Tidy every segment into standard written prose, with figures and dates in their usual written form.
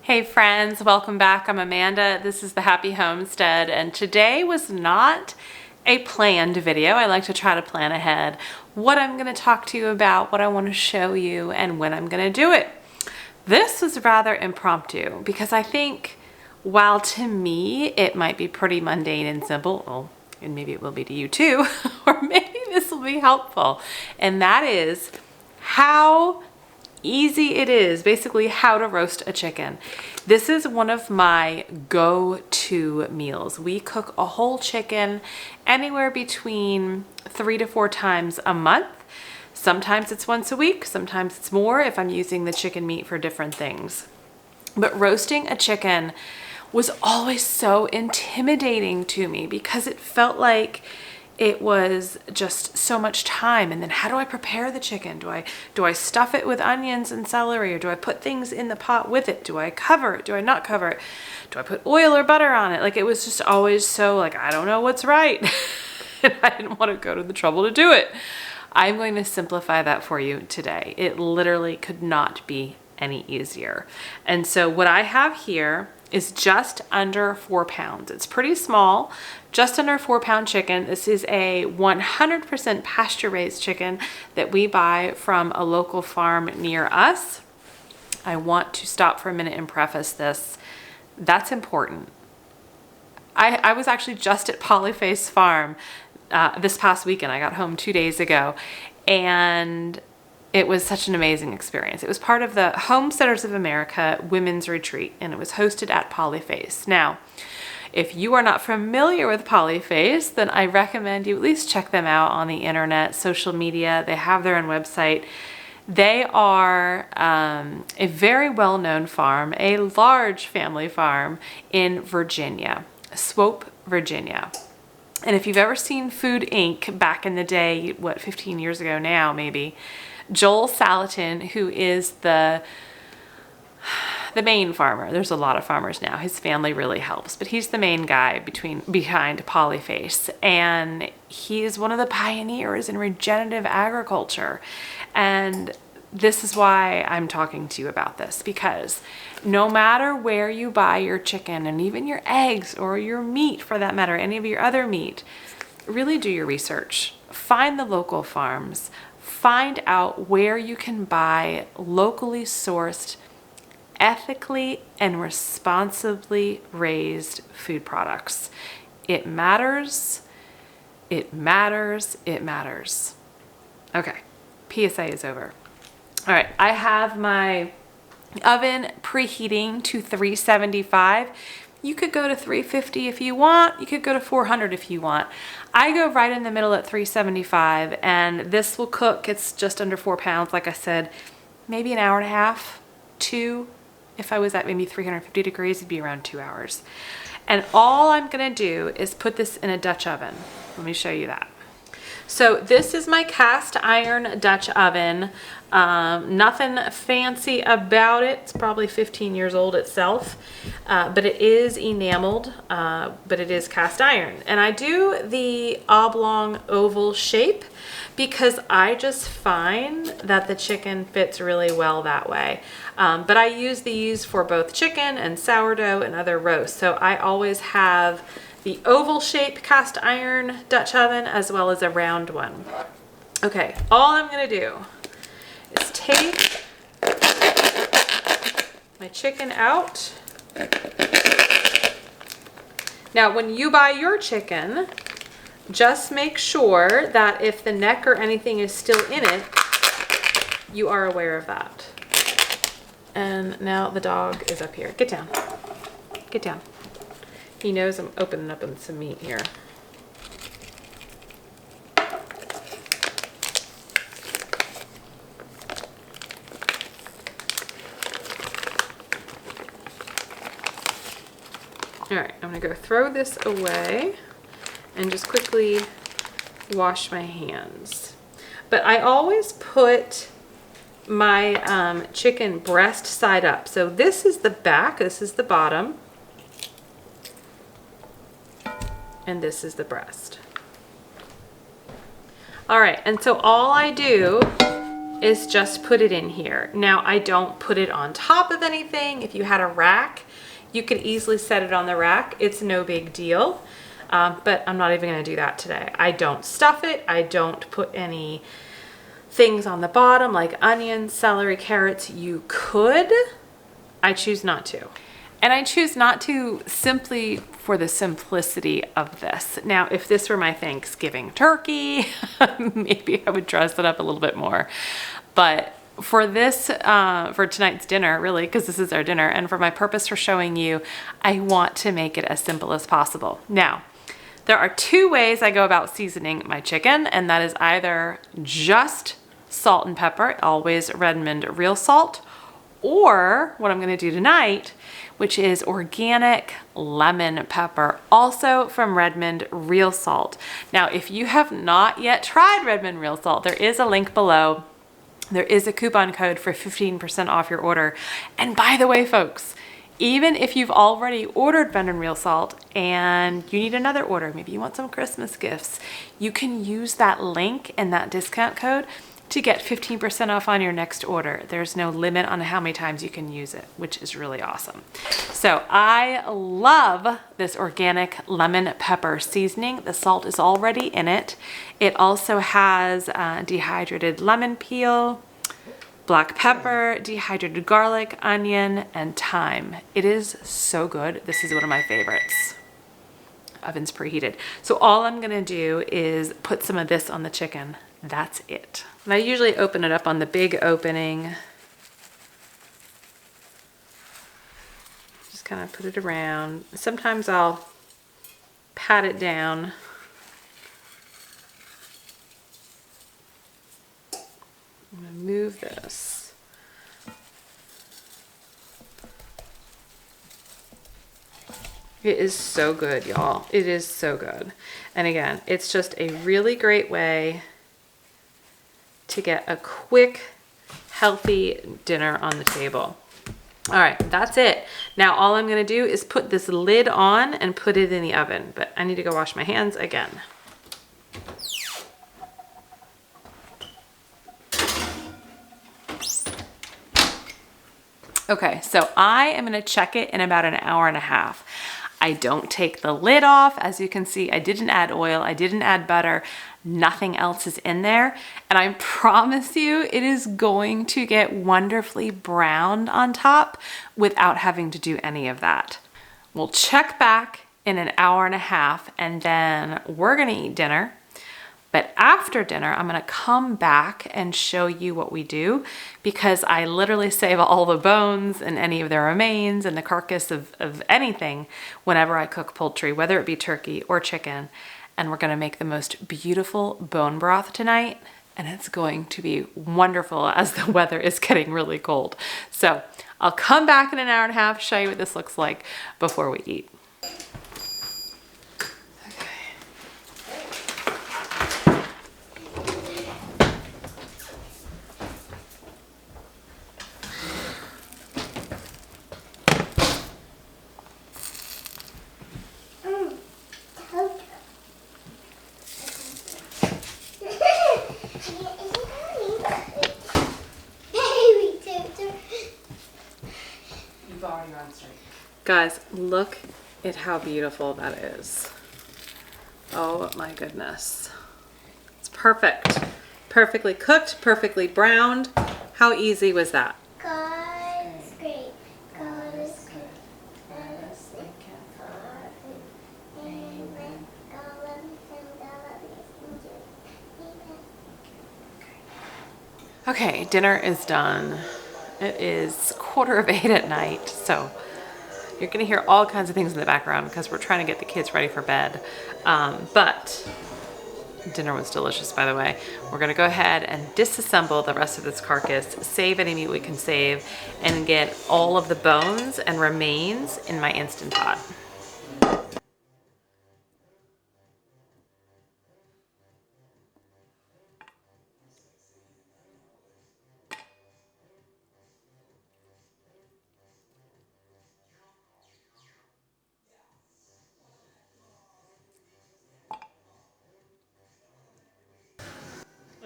Hey friends, welcome back. I'm Amanda. This is the Happy Homestead, and today was not a planned video. I like to try to plan ahead what I'm going to talk to you about, what I want to show you, and when I'm going to do it. This was rather impromptu because I think while to me it might be pretty mundane and simple, well, and maybe it will be to you too, or maybe this will be helpful, and that is how easy it is, basically how to roast a chicken. This is one of my go-to meals. We cook a whole chicken anywhere between 3 to 4 times a month. Sometimes it's once a week, sometimes it's more if I'm using the chicken meat for different things. But roasting a chicken was always so intimidating to me because it felt like it was just so much time. And then how do I prepare the chicken? Do I stuff it with onions and celery, or do I put things in the pot with it? Do I cover it? Do I not cover it? Do I put oil or butter on it? Like, it was just always so like, I don't know what's right. And I didn't want to go to the trouble to do it. I'm going to simplify that for you today. It literally could not be any easier. And so what I have here is just under 4 pounds. It's pretty small, just under 4 pound chicken. This is a 100% pasture raised chicken that we buy from a local farm near us. I want to stop for a minute and preface this. That's important. I was actually just at Polyface Farm this past weekend. I got home 2 days ago, and it was such an amazing experience. It was part of the Homesteaders of America Women's Retreat, and it was hosted at Polyface. Now, if you are not familiar with Polyface, then I recommend you at least check them out on the internet, social media. They have their own website. They are a very well-known farm, a large family farm in Virginia, Swope, Virginia. And if you've ever seen Food Inc. back in the day, what, 15 years ago now maybe, Joel Salatin, who is the main farmer. There's a lot of farmers now. His family really helps, but he's the main guy behind Polyface, and he is one of the pioneers in regenerative agriculture. And this is why I'm talking to you about this, because no matter where you buy your chicken, and even your eggs or your meat for that matter, any of your other meat, really do your research. Find the local farms. Find out where you can buy locally sourced, ethically and responsibly raised food products. It matters. It matters. It matters. Okay, PSA is over. All right, I have my oven preheating to 375. You could go to 350 if you want. You could go to 400 if you want. I go right in the middle at 375, and this will cook. It's just under 4 pounds, like I said, maybe an hour and a half, 2. If I was at maybe 350 degrees, it'd be around 2 hours. And all I'm gonna do is put this in a Dutch oven. Let me show you that. So this is my cast iron Dutch oven. Nothing fancy about it. It's probably 15 years old itself, but it is enameled, but it is cast iron. And I do the oblong oval shape because I just find that the chicken fits really well that way. But I use these for both chicken and sourdough and other roasts. So I always have the oval shape cast iron Dutch oven as well as a round one. Okay, all I'm gonna do is take my chicken out. Now, when you buy your chicken, just make sure that if the neck or anything is still in it, you are aware of that. And now the dog is up here. Get down. Get down. He knows I'm opening up on some meat here. All right, I'm gonna go throw this away and just quickly wash my hands. But I always put my chicken breast side up. So this is the back, this is the bottom, and this is the breast. All right, and so all I do is just put it in here. Now, I don't put it on top of anything. If you had a rack, you could easily set it on the rack. It's no big deal, but I'm not even gonna do that today. I don't stuff it. I don't put any things on the bottom like onions, celery, carrots. You could. I choose not to. And I choose not to simply for the simplicity of this. Now, if this were my Thanksgiving turkey, maybe I would dress it up a little bit more. But for this, for tonight's dinner, really, because this is our dinner, and for my purpose for showing you, I want to make it as simple as possible. Now, there are two ways I go about seasoning my chicken, and that is either just salt and pepper, always Redmond real salt, or what I'm gonna do tonight, which is organic lemon pepper, also from Redmond Real Salt. Now, if you have not yet tried Redmond Real Salt, there is a link below. There is a coupon code for 15% off your order. And by the way, folks, even if you've already ordered Redmond Real Salt and you need another order, maybe you want some Christmas gifts, you can use that link and that discount code to get 15% off on your next order. There's no limit on how many times you can use it, which is really awesome. So I love this organic lemon pepper seasoning. The salt is already in it. It also has dehydrated lemon peel, black pepper, dehydrated garlic, onion, and thyme. It is so good. This is one of my favorites. Oven's preheated. So all I'm gonna do is put some of this on the chicken. That's it. And I usually open it up on the big opening. Just kind of put it around. Sometimes I'll pat it down. I'm gonna move this. It is so good, y'all. It is so good. And again, it's just a really great way to get a quick, healthy dinner on the table. All right, that's it. Now all I'm gonna do is put this lid on and put it in the oven, but I need to go wash my hands again. Okay, so I am gonna check it in about an hour and a half. I don't take the lid off. As you can see, I didn't add oil, I didn't add butter, nothing else is in there. And I promise you, it is going to get wonderfully browned on top without having to do any of that. We'll check back in an hour and a half and then we're gonna eat dinner. But after dinner, I'm gonna come back and show you what we do because I literally save all the bones and any of the remains and the carcass of anything whenever I cook poultry, whether it be turkey or chicken. And we're gonna make the most beautiful bone broth tonight. And it's going to be wonderful as the weather is getting really cold. So I'll come back in an hour and a half, show you what this looks like before we eat. Guys, look at how beautiful that is. Oh my goodness. It's perfect. Perfectly cooked, perfectly browned. How easy was that? God is great. God is good. God is thinking for it. Amen. God love you and God love you. Amen. Okay, dinner is done. It is 7:45 at night, so you're gonna hear all kinds of things in the background because we're trying to get the kids ready for bed. But dinner was delicious, by the way. We're gonna go ahead and disassemble the rest of this carcass, save any meat we can save, and get all of the bones and remains in my Instant Pot.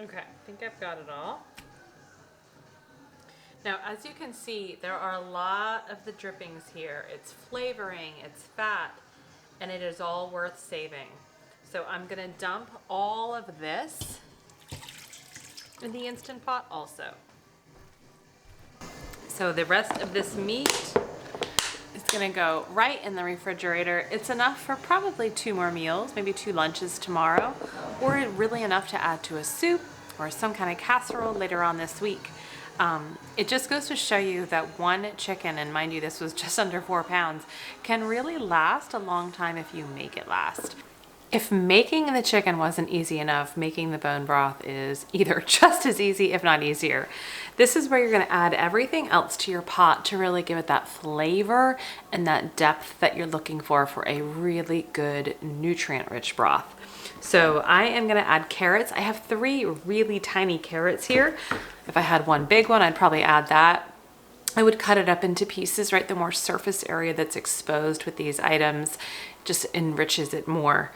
Okay, I think I've got it all. Now, as you can see, there are a lot of the drippings here. It's flavoring, it's fat, and it is all worth saving. So I'm gonna dump all of this in the Instant Pot also. So the rest of this meat is gonna go right in the refrigerator. It's enough for probably 2 more meals, maybe 2 lunches tomorrow, or really enough to add to a soup or some kind of casserole later on this week. It just goes to show you that one chicken, and mind you, this was just under 4 pounds, can really last a long time if you make it last. If making the chicken wasn't easy enough, making the bone broth is either just as easy, if not easier. This is where you're gonna add everything else to your pot to really give it that flavor and that depth that you're looking for a really good nutrient-rich broth. So I am gonna add carrots. I have 3 really tiny carrots here. If I had one big one, I'd probably add that. I would cut it up into pieces, right? The more surface area that's exposed with these items just enriches it more.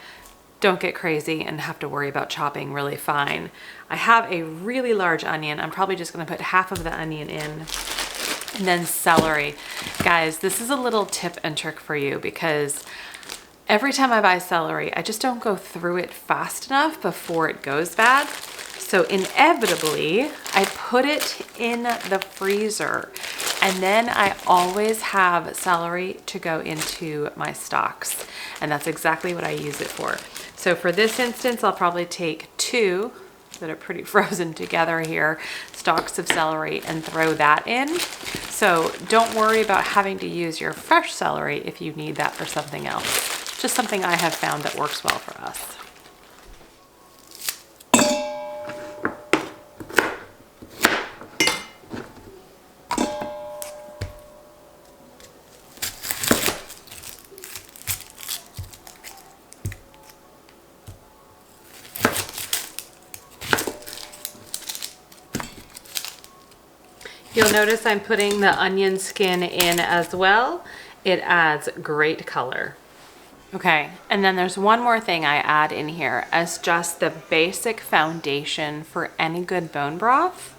Don't get crazy and have to worry about chopping really fine. I have a really large onion. I'm probably just gonna put half of the onion in, and then celery. Guys, this is a little tip and trick for you, because every time I buy celery, I just don't go through it fast enough before it goes bad. So inevitably, I put it in the freezer, and then I always have celery to go into my stocks. And that's exactly what I use it for. So for this instance, I'll probably take 2 that are pretty frozen together here, stalks of celery, and throw that in. So don't worry about having to use your fresh celery if you need that for something else. Just something I have found that works well for us. You'll notice I'm putting the onion skin in as well. It adds great color. Okay, and then there's one more thing I add in here as just the basic foundation for any good bone broth,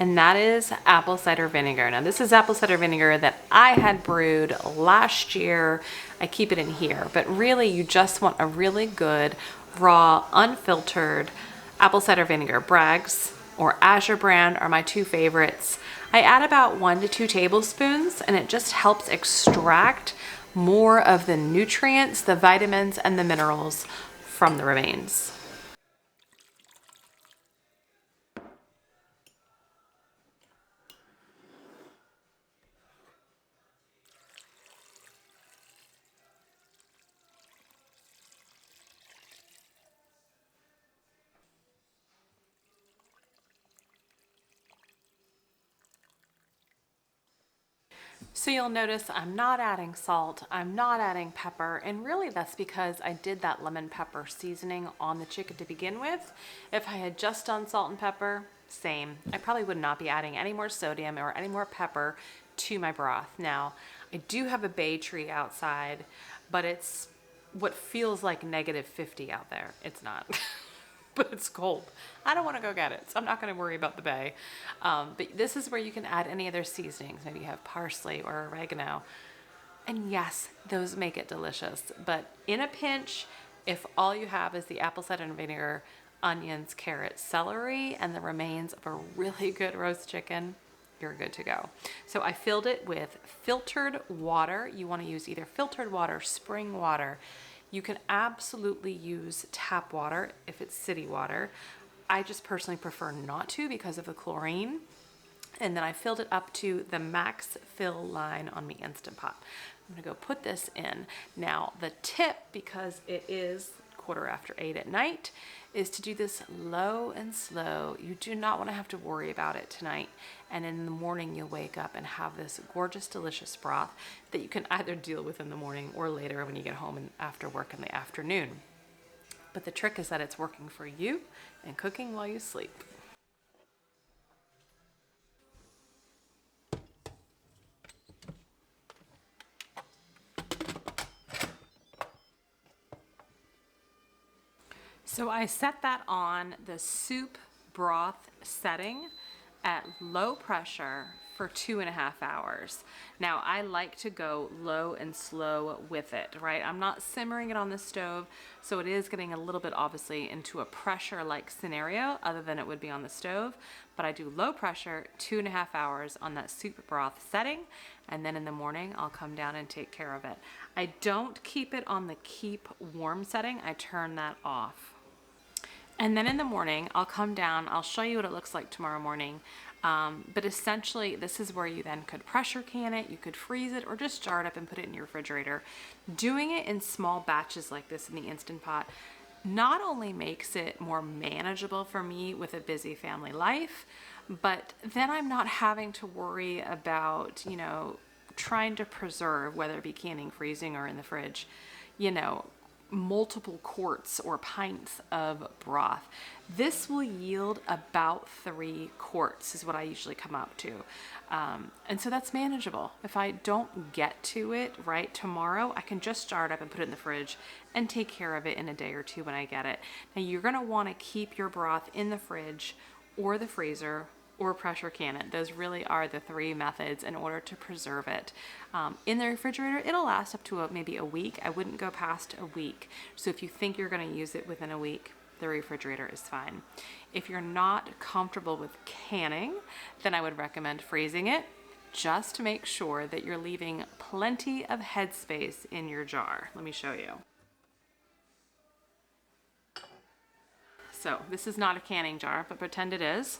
and that is apple cider vinegar. Now this is apple cider vinegar that I had brewed last year. I keep it in here, but really you just want a really good, raw, unfiltered apple cider vinegar. Bragg's or Azure brand are my 2 favorites. I add about 1 to 2 tablespoons, and it just helps extract more of the nutrients, the vitamins, and the minerals from the remains. So you'll notice I'm not adding salt, I'm not adding pepper, and really that's because I did that lemon pepper seasoning on the chicken to begin with. If I had just done salt and pepper, same. I probably would not be adding any more sodium or any more pepper to my broth. Now, I do have a bay tree outside, but it's what feels like -50 out there. It's not. But it's cold. I don't want to go get it, so I'm not going to worry about the bay. But this is where you can add any other seasonings. Maybe you have parsley or oregano. And yes, those make it delicious. But in a pinch, if all you have is the apple cider vinegar, onions, carrots, celery, and the remains of a really good roast chicken, you're good to go. So I filled it with filtered water. You want to use either filtered water, spring water. You can absolutely use tap water if it's city water. I just personally prefer not to because of the chlorine. And then I filled it up to the max fill line on my Instant Pot. I'm gonna go put this in. Now the tip, because it is 8:15 at night, is to do this low and slow. You do not want to have to worry about it tonight. And in the morning you'll wake up and have this gorgeous, delicious broth that you can either deal with in the morning or later when you get home and after work in the afternoon. But the trick is that it's working for you and cooking while you sleep. So I set that on the soup broth setting at low pressure for 2.5 hours. Now I like to go low and slow with it, right? I'm not simmering it on the stove, so it is getting a little bit obviously into a pressure-like scenario other than it would be on the stove, but I do low pressure, 2.5 hours on that soup broth setting, and then in the morning I'll come down and take care of it. I don't keep it on the keep warm setting, I turn that off. And then in the morning, I'll come down, I'll show you what it looks like tomorrow morning. But essentially, this is where you then could pressure can it, you could freeze it, or just jar it up and put it in your refrigerator. Doing it in small batches like this in the Instant Pot not only makes it more manageable for me with a busy family life, but then I'm not having to worry about, trying to preserve, whether it be canning, freezing, or in the fridge, multiple quarts or pints of broth. This will yield about 3 quarts is what I usually come up to. And so that's manageable. If I don't get to it right tomorrow, I can just jar it up and put it in the fridge and take care of it in a day or two when I get it. Now you're going to want to keep your broth in the fridge or the freezer or pressure can it. Those really are the 3 methods in order to preserve it. In the refrigerator, it'll last up to maybe a week. I wouldn't go past a week. So if you think you're going to use it within a week, the refrigerator is fine. If you're not comfortable with canning, then I would recommend freezing it. Just make sure that you're leaving plenty of headspace in your jar. Let me show you. So this is not a canning jar, but pretend it is.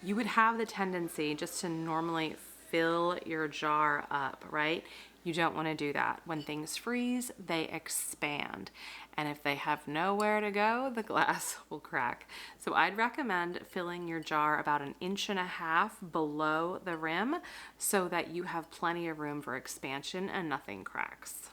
You would have the tendency just to normally fill your jar up, right? You don't want to do that. When things freeze, they expand. And if they have nowhere to go, the glass will crack. So I'd recommend filling your jar about 1.5 inches below the rim so that you have plenty of room for expansion and nothing cracks.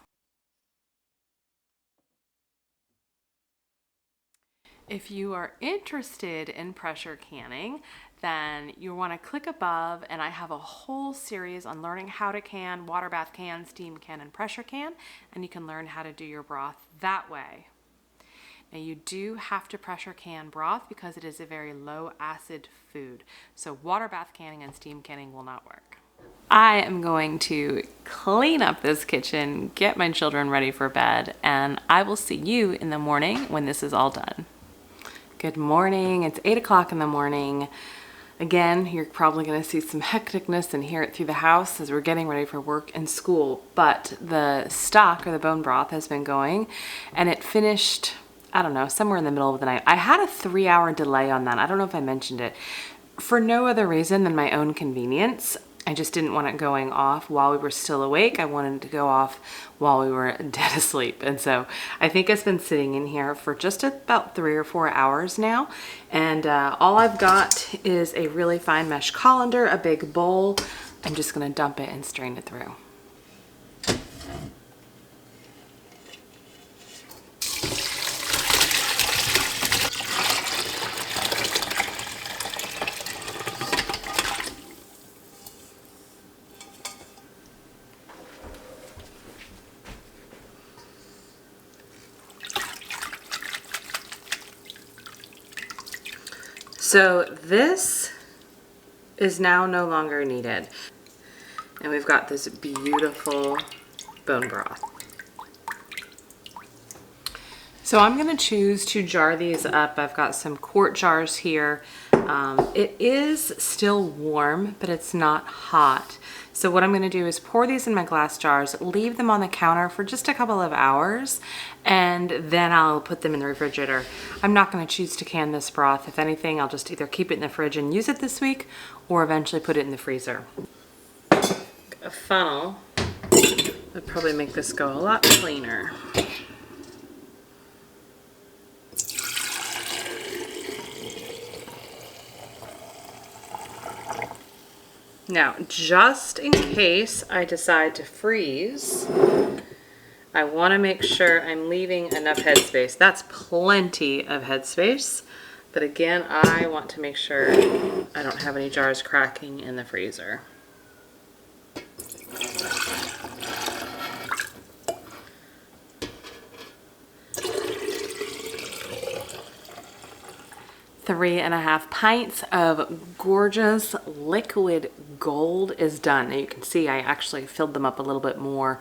If you are interested in pressure canning, then you want to click above, and I have a whole series on learning how to can, water bath can, steam can, and pressure can, and you can learn how to do your broth that way. Now you do have to pressure can broth because it is a very low acid food. So water bath canning and steam canning will not work. I am going to clean up this kitchen, get my children ready for bed, and I will see you in the morning when this is all done. Good morning. It's 8 o'clock in the morning. Again, you're probably going to see some hecticness and hear it through the house as we're getting ready for work and school. But the stock or the bone broth has been going, and it finished, I don't know, somewhere in the middle of the night. I had a 3-hour delay on that. I don't know if I mentioned it. For no other reason than my own convenience. I just didn't want it going off while we were still awake. I wanted it to go off while we were dead asleep. And so I think it's been sitting in here for just about 3 or 4 hours now. And all I've got is a really fine mesh colander, a big bowl. I'm just gonna dump it and strain it through. So this is now no longer needed. And we've got this beautiful bone broth. So I'm gonna choose to jar these up. I've got some quart jars here. It is still warm, but it's not hot. So what I'm gonna do is pour these in my glass jars, leave them on the counter for just a couple of hours, and then I'll put them in the refrigerator. I'm not gonna choose to can this broth. If anything, I'll just either keep it in the fridge and use it this week, or eventually put it in the freezer. A funnel would probably make this go a lot cleaner. Now, just in case I decide to freeze, I want to make sure I'm leaving enough headspace. That's plenty of headspace, but again, I want to make sure I don't have any jars cracking in the freezer. 3.5 pints of gorgeous liquid gold is done. And you can see I actually filled them up a little bit more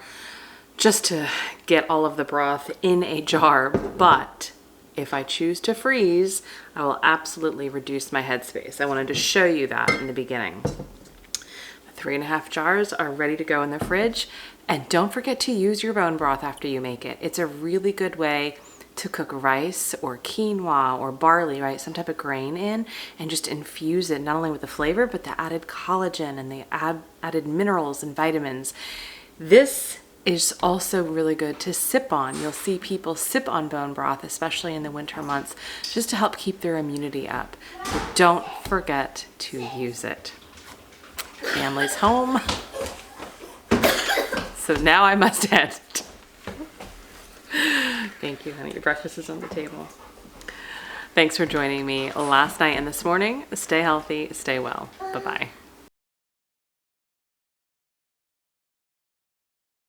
just to get all of the broth in a jar, but if I choose to freeze, I will absolutely reduce my headspace. I wanted to show you that in the beginning. The 3.5 jars are ready to go in the fridge, and don't forget to use your bone broth after you make it. It's a really good way to cook rice or quinoa or barley, right? Some type of grain in, and just infuse it not only with the flavor, but the added collagen and the added minerals and vitamins. This is also really good to sip on. You'll see people sip on bone broth, especially in the winter months, just to help keep their immunity up. But don't forget to use it. Family's home. So now I must end. Thank you, honey. Your breakfast is on the table. Thanks for joining me last night and this morning. Stay healthy, stay well. Bye-bye.